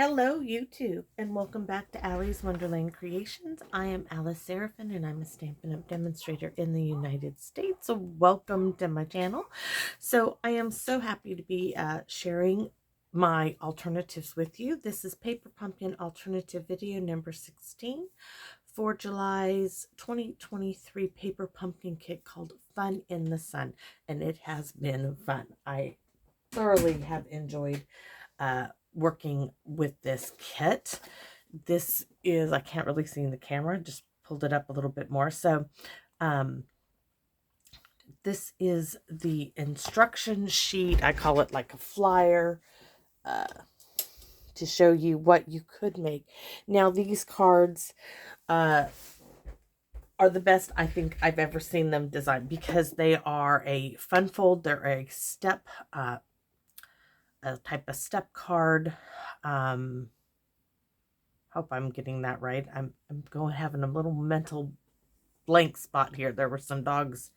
Hello, YouTube, and welcome back to Allie's Wonderland Creations. I am Alice Seraphin, and I'm a Stampin' Up! Demonstrator in the United States. So welcome to my channel. So I am so happy to be sharing my alternatives with you. This is Paper Pumpkin Alternative Video number 16 for July's 2023 Paper Pumpkin Kit called Fun in the Sun, and it has been fun. I thoroughly have enjoyed working with this kit. This is, I can't really see in the camera, just pulled it up a little bit more. So this is the instruction sheet. I call it like a flyer to show you what you could make. Now these cards are the best I think I've ever seen them designed, because they are a fun fold. They're a step a type of step card. Hope I'm getting that right. I'm going having a little mental blank spot here. There were some dogs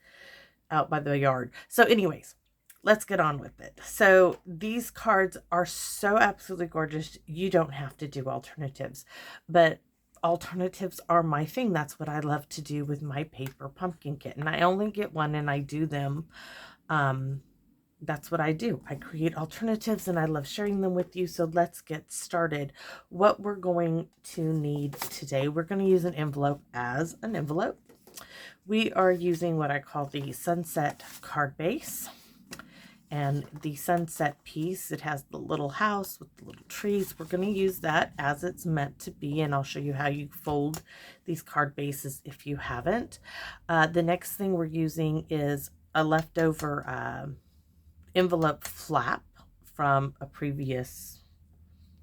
out by the yard. So anyways, let's get on with it. So these cards are so absolutely gorgeous. You don't have to do alternatives, but alternatives are my thing. That's what I love to do with my paper pumpkin kit. And I only get one and I do them. That's what I do. I create alternatives and I love sharing them with you. So let's get started. What we're going to need today, we're going to use an envelope as an envelope. We are using what I call the sunset card base. And the sunset piece, it has the little house with the little trees. We're going to use that as it's meant to be. And I'll show you how you fold these card bases if you haven't. The next thing we're using is a leftover envelope flap from a previous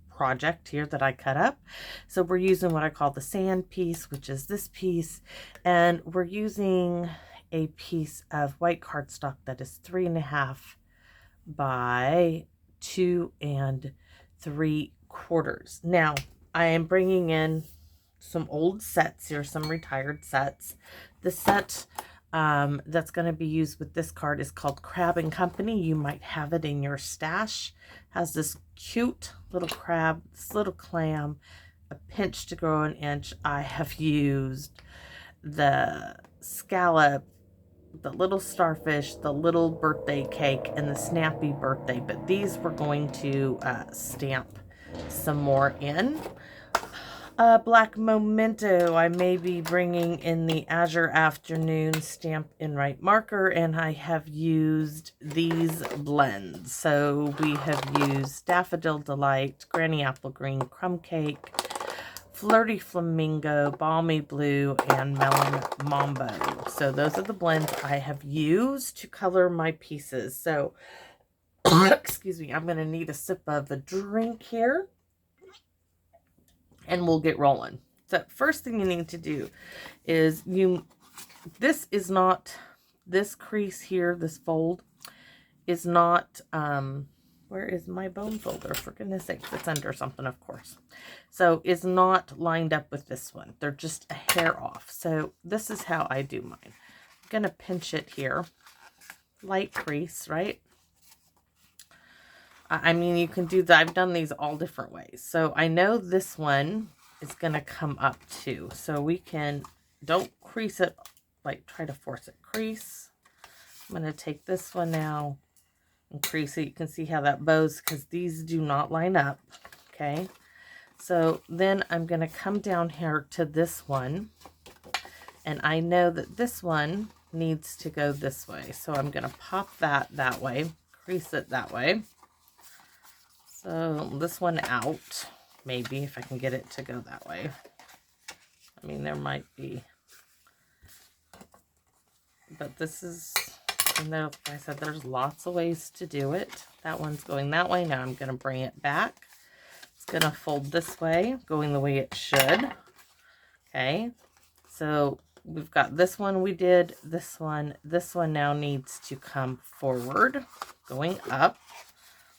project here that I cut up. So we're using what I call the sand piece, which is this piece, and we're using a piece of white cardstock that is 3.5 by 2 3/4. Now I am bringing in some old sets here, some retired sets. The set that's going to be used with this card is called Crab and Company. You might have it in your stash. Has this cute little crab, this little clam, a pinch to grow an inch. I have used the scallop, the little starfish, the little birthday cake, and the snappy birthday, but these we're going to stamp some more in. Black Memento, I may be bringing in the Azure Afternoon Stamp and Write marker, and I have used these blends. So we have used Daffodil Delight, Granny Apple Green, Crumb Cake, Flirty Flamingo, Balmy Blue, and Melon Mambo. So those are the blends I have used to color my pieces. So, excuse me, I'm going to need a sip of a drink here, and we'll get rolling. So first thing you need to do is this crease here, this fold is not, where is my bone folder? For goodness sake, it's under something, of course. So is not lined up with this one. They're just a hair off. So this is how I do mine. I'm going to pinch it here. Light crease, right? I mean, you can do that. I've done these all different ways. So I know this one is going to come up too. So we can, don't crease it, like try to force it. Crease. I'm going to take this one now and crease it. You can see how that bows because these do not line up. Okay. So then I'm going to come down here to this one. And I know that this one needs to go this way. So I'm going to pop that way, crease it that way. So this one out, maybe, if I can get it to go that way. I mean, there might be, but this is, and there, like I said, there's lots of ways to do it. That one's going that way. Now I'm going to bring it back. It's going to fold this way, going the way it should. Okay, so we've got this one we did, this one now needs to come forward, going up,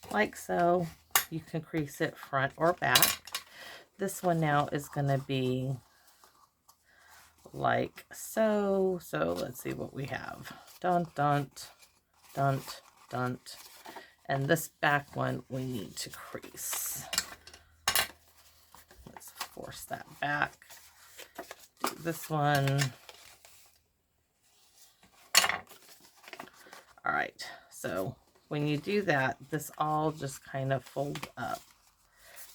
like so. You can crease it front or back. This one now is going to be like so. So let's see what we have. Dunt, dunt, dunt, dunt. And this back one we need to crease. force that back. Do this one. All right, so when you do that, this all just kind of folds up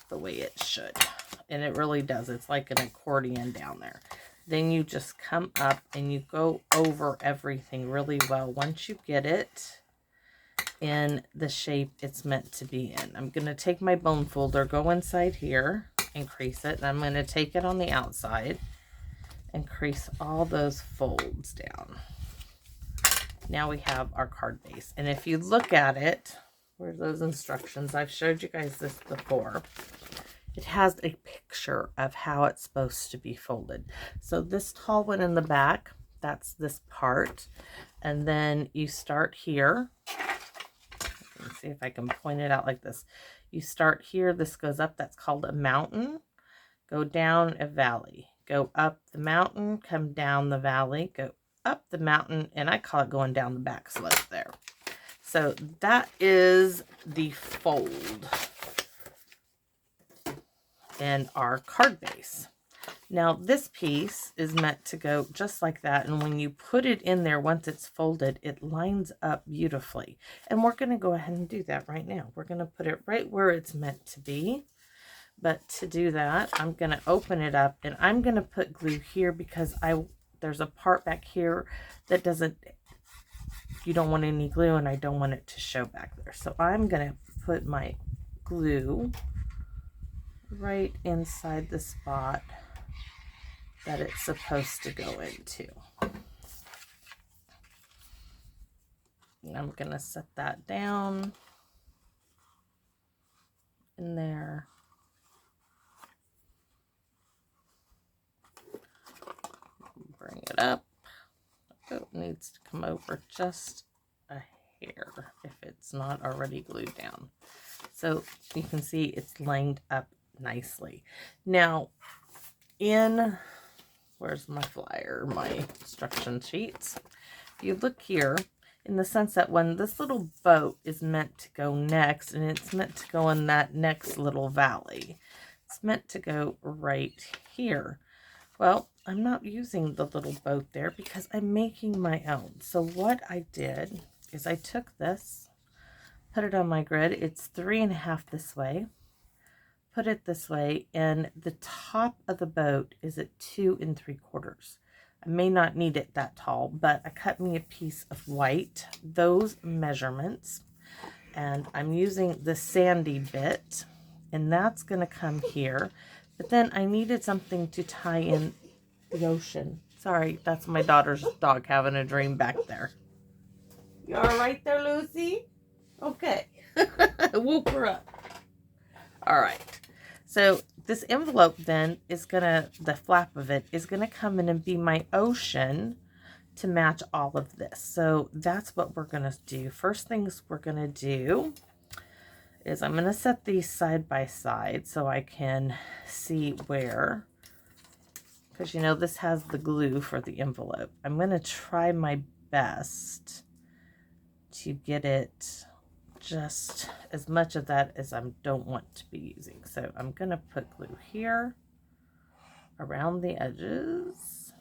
the way it should. And it really does. It's like an accordion down there. Then you just come up and you go over everything really well. Once you get it in the shape it's meant to be in. I'm going to take my bone folder, go inside here, and crease it. And I'm going to take it on the outside and crease all those folds down. Now we have our card base. And if you look at it, where's those instructions? I've showed you guys this before. It has a picture of how it's supposed to be folded. So this tall one in the back, that's this part. And then you start here. Let me see if I can point it out like this. You start here, this goes up, that's called a mountain. Go down a valley. Go up the mountain, come down the valley, go up the mountain, and I call it going down the back slope there. So that is the fold in our card base. Now this piece is meant to go just like that, and when you put it in there, once it's folded, it lines up beautifully. And we're going to go ahead and do that right now. We're going to put it right where it's meant to be. But to do that, I'm going to open it up, and I'm going to put glue here because there's a part back here that you don't want any glue, and I don't want it to show back there. So I'm going to put my glue right inside the spot that it's supposed to go into. And I'm going to set that down in there. Bring it up. Oh, it needs to come over just a hair if it's not already glued down. So you can see it's lined up nicely. Now, where's my flyer, my instruction sheets? If you look here, in the sense that when this little boat is meant to go next, and it's meant to go in that next little valley, it's meant to go right here. Well, I'm not using the little boat there because I'm making my own. So what I did is I took this, put it on my grid. It's 3.5 this way. Put it this way, and the top of the boat is at 2 3/4. I may not need it that tall, but I cut me a piece of white, those measurements, and I'm using the sandy bit, and that's going to come here. But then I needed something to tie in the ocean. Sorry, that's my daughter's dog having a dream back there. You all right there, Lucy? Okay. I woke her up. All right. So this envelope then is the flap of it is gonna come in and be my ocean to match all of this. So that's what we're gonna do. First things we're gonna do is I'm gonna set these side by side so I can see where, because you know this has the glue for the envelope. I'm gonna try my best to get it just as much of that as I don't want to be using. So I'm going to put glue here around the edges.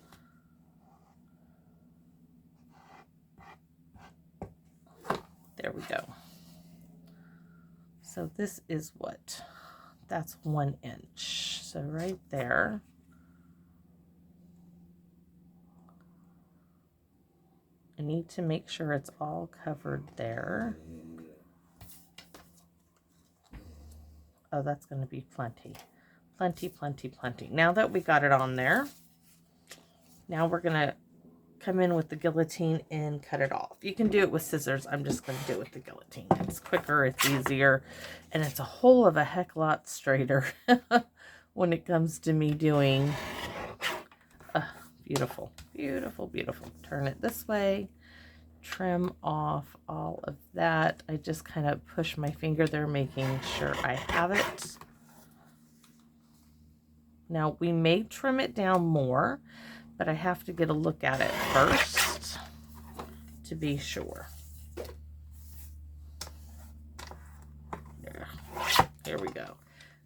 There we go. So this is that's 1 inch. So right there. I need to make sure it's all covered there. Oh, that's going to be plenty. Plenty, plenty, plenty. Now that we got it on there, now we're going to come in with the guillotine and cut it off. You can do it with scissors. I'm just going to do it with the guillotine. It's quicker, it's easier, and it's a whole of a heck lot straighter when it comes to me doing beautiful, beautiful, beautiful. Turn it this way. Trim off all of that. I just kind of push my finger there, making sure I have it. Now, we may trim it down more, but I have to get a look at it first to be sure. There we go.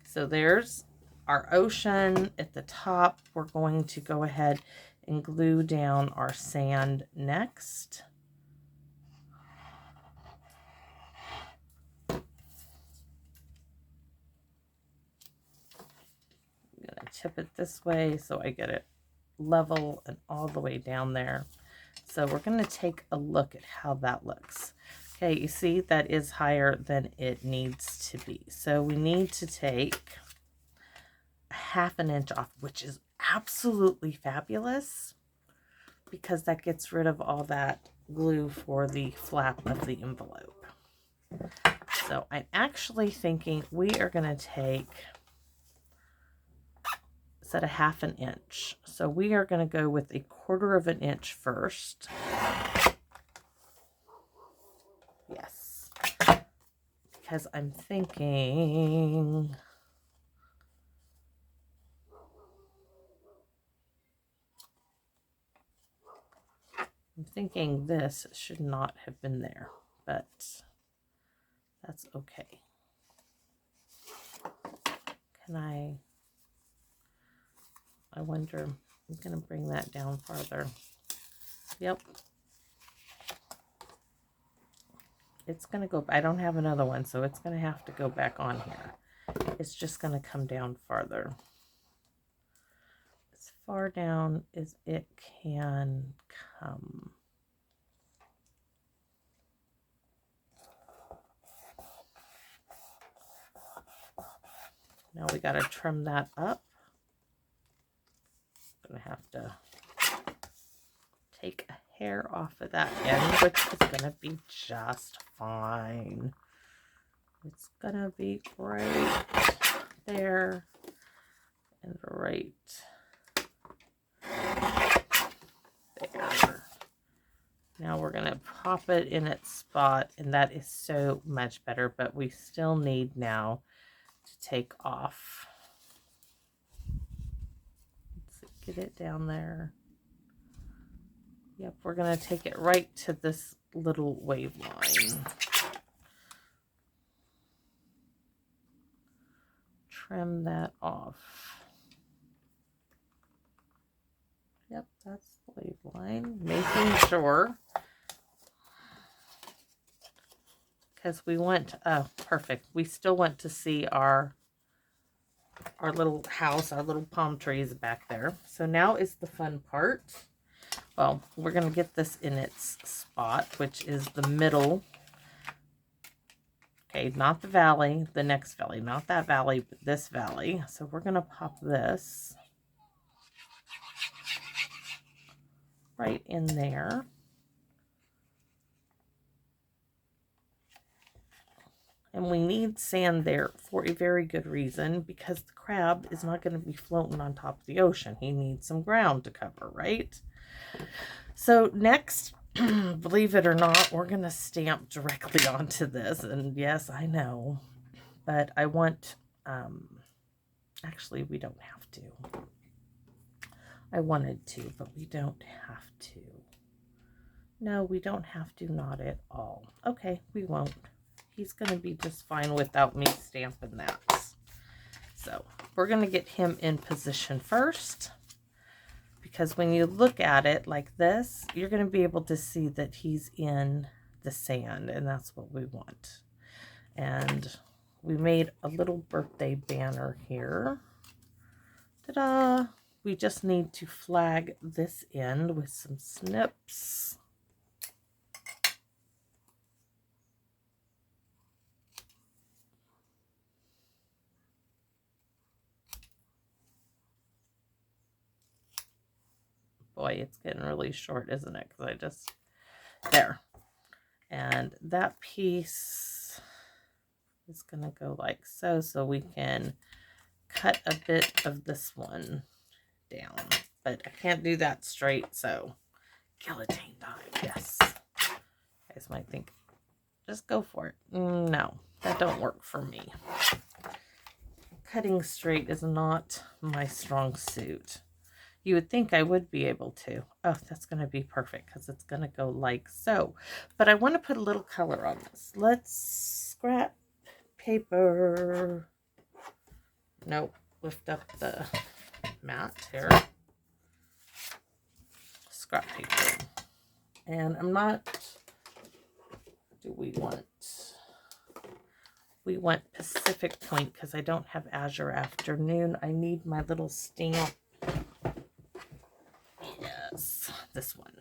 So there's our ocean at the top. We're going to go ahead and glue down our sand next. I'm going to tip it this way so I get it level and all the way down there. So we're going to take a look at how that looks. Okay, you see that is higher than it needs to be. So we need to take a 1/2 inch off, which is absolutely fabulous because that gets rid of all that glue for the flap of the envelope. So I'm actually thinking we are going to take, set a 1/2 inch. So we are going to go with a 1/4 inch first. Yes. Because I'm thinking this should not have been there, but that's okay. Can I wonder, I'm going to bring that down farther. Yep. It's going to go, I don't have another one, so it's going to have to go back on here. It's just going to come down farther. As far down as it can come. Now we got to trim that up. I'm going to have to take a hair off of that end, which is going to be just fine. It's going to be right there and right there. Now we're going to pop it in its spot, and that is so much better, but we still need now to take off. Let's get it down there. Yep, we're going to take it right to this little wave line. Trim that off. Yep, that's the wave line. Making sure. Because we want, oh, perfect. We still want to see our little house, our little palm trees back there. So now is the fun part. Well, we're going to get this in its spot, which is the middle. Okay, not the valley, the next valley, not that valley, but this valley. So we're going to pop this right in there. And we need sand there for a very good reason, because the crab is not going to be floating on top of the ocean. He needs some ground to cover, right? So next, believe it or not, we're going to stamp directly onto this. And yes, I know, but I want, actually, we don't have to. I wanted to, but we don't have to. No, we don't have to, not at all. Okay, we won't. He's going to be just fine without me stamping that. So we're going to get him in position first, because when you look at it like this, you're going to be able to see that he's in the sand, and that's what we want. And we made a little birthday banner here. Ta-da! We just need to flag this end with some snips. Boy, it's getting really short, isn't it? Because I just, there. And that piece is going to go like so, so we can cut a bit of this one down. But I can't do that straight, so guillotine time, yes. You guys might think, just go for it. No, that don't work for me. Cutting straight is not my strong suit. You would think I would be able to. Oh, that's going to be perfect because it's going to go like so. But I want to put a little color on this. Let's scrap paper. Nope. lift up the mat here. Scrap paper. And I'm not, we want Pacific Point because I don't have Azure Afternoon. I need my little stamp. Yes, this one.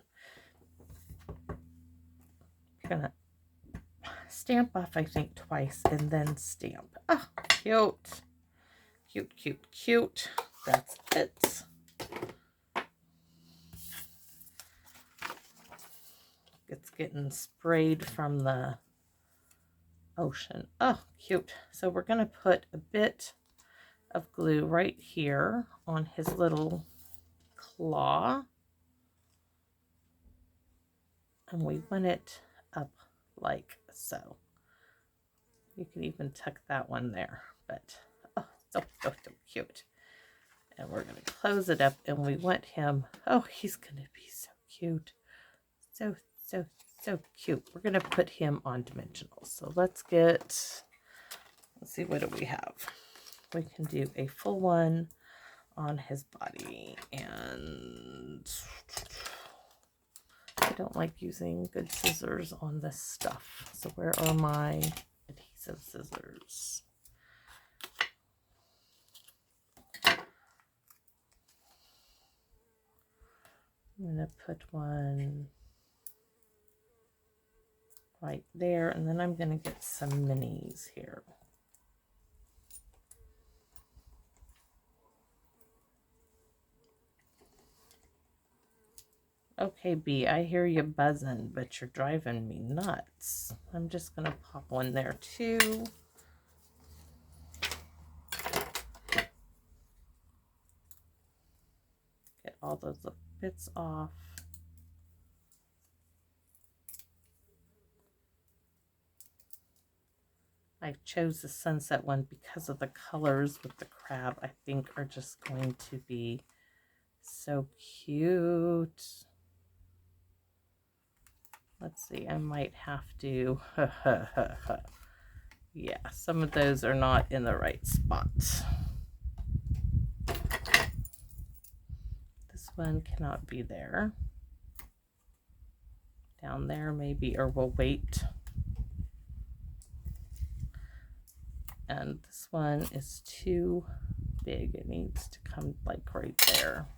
I'm gonna stamp off, I think, twice and then stamp. Oh, cute. Cute, cute, cute. That's it. It's getting sprayed from the ocean. Oh, cute. So we're going to put a bit of glue right here on his little claw. And we want it up like so. You can even tuck that one there. But, oh, so cute. And we're going to close it up, and we want him, oh, he's going to be so cute. So cute. We're going to put him on dimensionals. So let's see, what do we have? We can do a full one on his body. And I don't like using good scissors on this stuff. So where are my adhesive scissors? I'm going to put one right there, and then I'm going to get some minis here. Okay, B, I hear you buzzing, but you're driving me nuts. I'm just going to pop one there too. Get all those little bits off. I chose the sunset one because of the colors with the crab. I think are just going to be so cute. Let's see, I might have to, yeah, some of those are not in the right spot. This one cannot be there. Down there maybe, or we'll wait. And this one is too big. It needs to come like right there.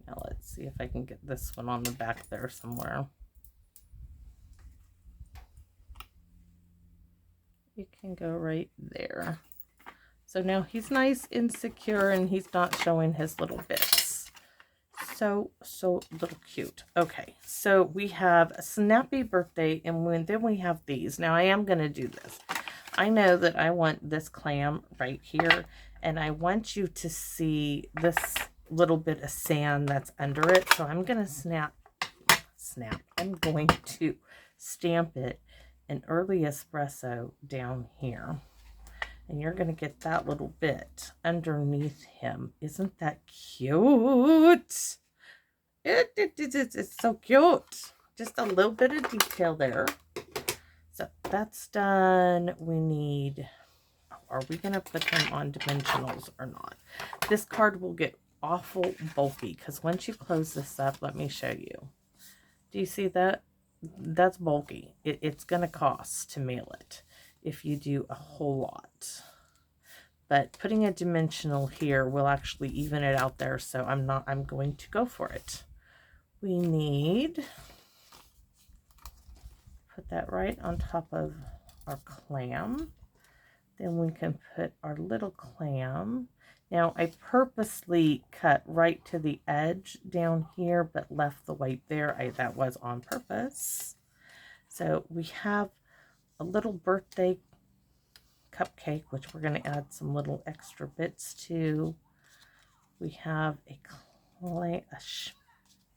Now let's see if I can get this one on the back there somewhere. You can go right there. So now he's nice and secure, and he's not showing his little bits. So little cute. Okay, so we have a snappy birthday, and then we have these. Now I am going to do this. I know that I want this clam right here, and I want you to see this little bit of sand that's under it. So I'm going to I'm going to stamp it in early espresso down here. And you're going to get that little bit underneath him. Isn't that cute? It's so cute. Just a little bit of detail there. So that's done. We need, are we going to put him on dimensionals or not? This card will get awful bulky because once you close this up, let me show you. Do you see that? That's bulky. It's going to cost to mail it if you do a whole lot. But putting a dimensional here will actually even it out there, so I'm going to go for it. We need, put that right on top of our clam. Then we can put our little clam. Now I purposely cut right to the edge down here, but left the white there. That was on purpose. So we have a little birthday cupcake, which we're going to add some little extra bits to. We have a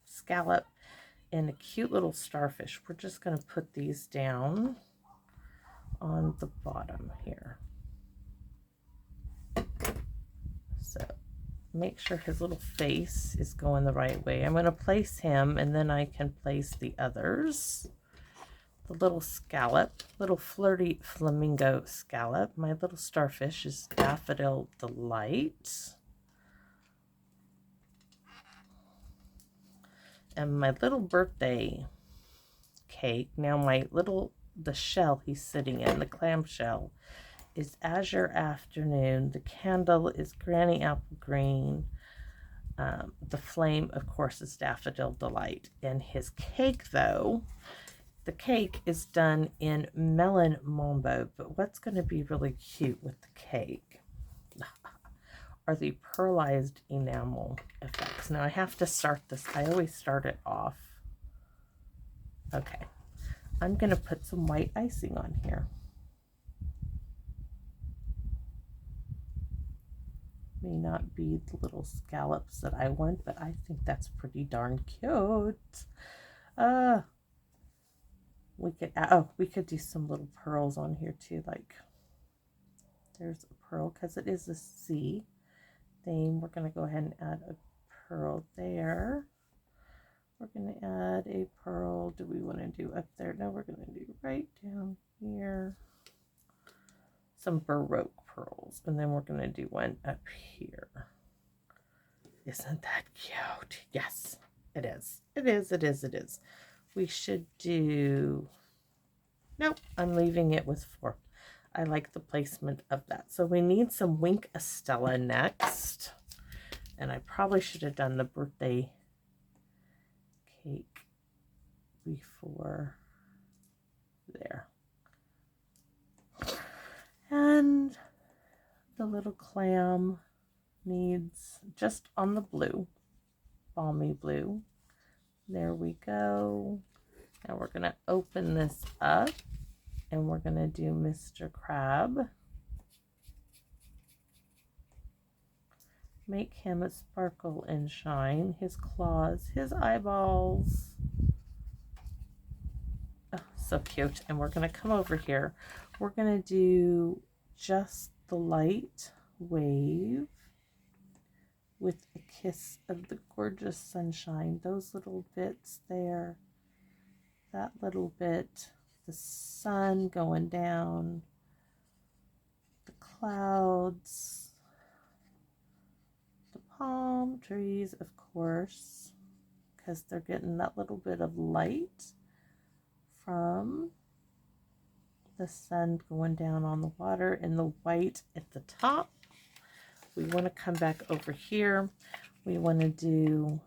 scallop and a cute little starfish. We're just going to put these down on the bottom here. So make sure his little face is going the right way. I'm going to place him, and then I can place the others. the little scallop, little flirty flamingo scallop. My little starfish is Daffodil Delight. And my little birthday cake, now the shell he's sitting in, the clam shell, is Azure Afternoon. The candle is Granny Apple Green. The flame, of course, is Daffodil Delight. And his cake, though, the cake is done in Melon Mambo. But what's going to be really cute with the cake are the pearlized enamel effects. Now, I have to start this. I always start it off. Okay. I'm going to put some white icing on here. May not be the little scallops that I want, but I think that's pretty darn cute. We could do some little pearls on here too, like there's a pearl because it is a C theme. We're going to go ahead and add a pearl there. We're going to add a pearl. Do we want to do up there? No, we're going to do right down here. Some Baroque pearls, and then we're going to do one up here. Isn't that cute? Yes, it is. It is, it is, it is. We should do... Nope, I'm leaving it with 4. I like the placement of that. So we need some Wink Estella next. And I probably should have done the birthday cake before there. And the little clam needs just on the blue, balmy blue. There we go. Now we're going to open this up and we're going to do Mr. Crab. Make him a sparkle and shine. His claws, his eyeballs. Oh, so cute. And we're going to come over here. We're going to do just the light wave with a kiss of the gorgeous sunshine. Those little bits there. That little bit. The sun going down. The clouds. The palm trees, of course, because they're getting that little bit of light from the sun going down on the water, and the white at the top. We want to come back over here. We want to do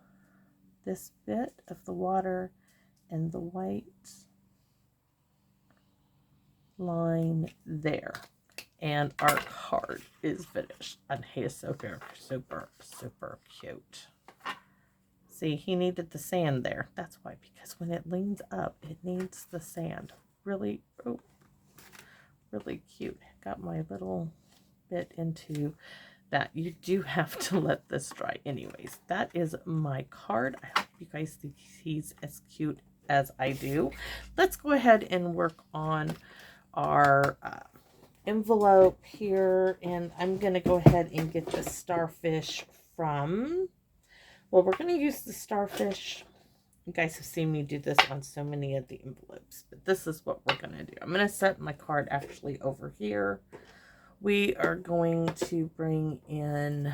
this bit of the water and the white line there. And our card is finished. And he is super, super, super cute. See, he needed the sand there. That's why, because when it leans up, it needs the sand. Really, oh, really cute. Got my little bit into that. You do have to let this dry. Anyways, that is my card. I hope you guys think he's as cute as I do. Let's go ahead and work on our envelope here, and I'm going to go ahead and get the starfish from, well, we're going to use the starfish. You guys have seen me do this on so many of the envelopes, but this is what we're going to do. I'm going to set my card actually over here. We are going to bring in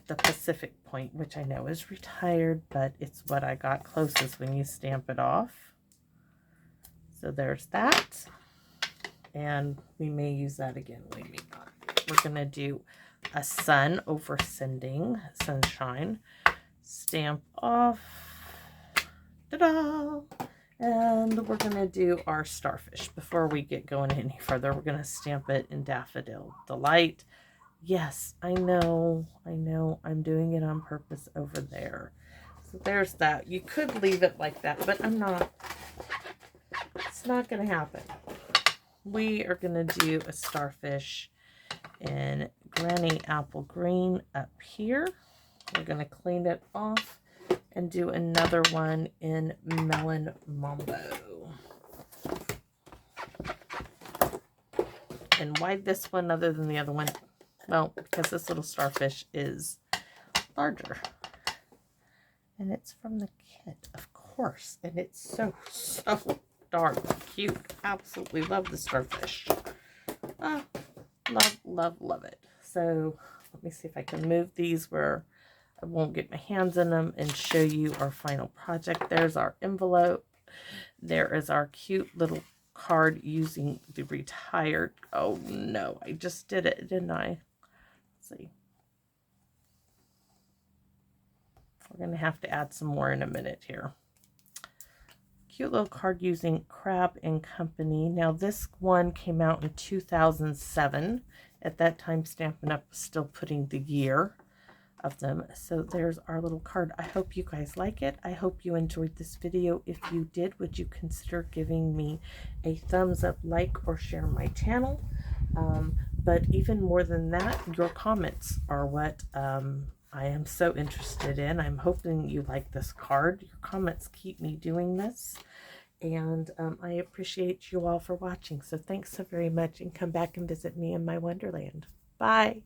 the Pacific Point, which I know is retired, but it's what I got closest when you stamp it off. So there's that. And we may use that again. We may not. We're going to do a sun over sending, sunshine. Stamp off. Ta-da! And we're going to do our starfish. Before we get going any further, we're going to stamp it in Daffodil Delight. Yes, I know. I'm doing it on purpose over there. So there's that. You could leave it like that, but I'm not. It's not going to happen. We are going to do a starfish in Granny Apple Green up here. We're going to clean it off and do another one in Melon Mambo. And why this one other than the other one? Well, because this little starfish is larger. And it's from the kit, of course. course. And it's so darn cute. Absolutely love the starfish. Love it. So let me see if I can move these where I won't get my hands in them and show you our final project. There's our envelope. There is our cute little card using the retired. Oh no, I just did it, didn't I? Let's see. We're going to have to add some more in a minute here. Cute little card using Crab and Company. Now this one came out in 2007. At that time, Stampin' Up! Was still putting the year of them. So there's our little card. I hope you guys like it. I hope you enjoyed this video. If you did, would you consider giving me a thumbs up, like, or share my channel? But even more than that, your comments are what I am so interested in. I'm hoping you like this card. Your comments keep me doing this. And I appreciate you all for watching. So thanks so very much, and come back and visit me in my Wonderland. Bye.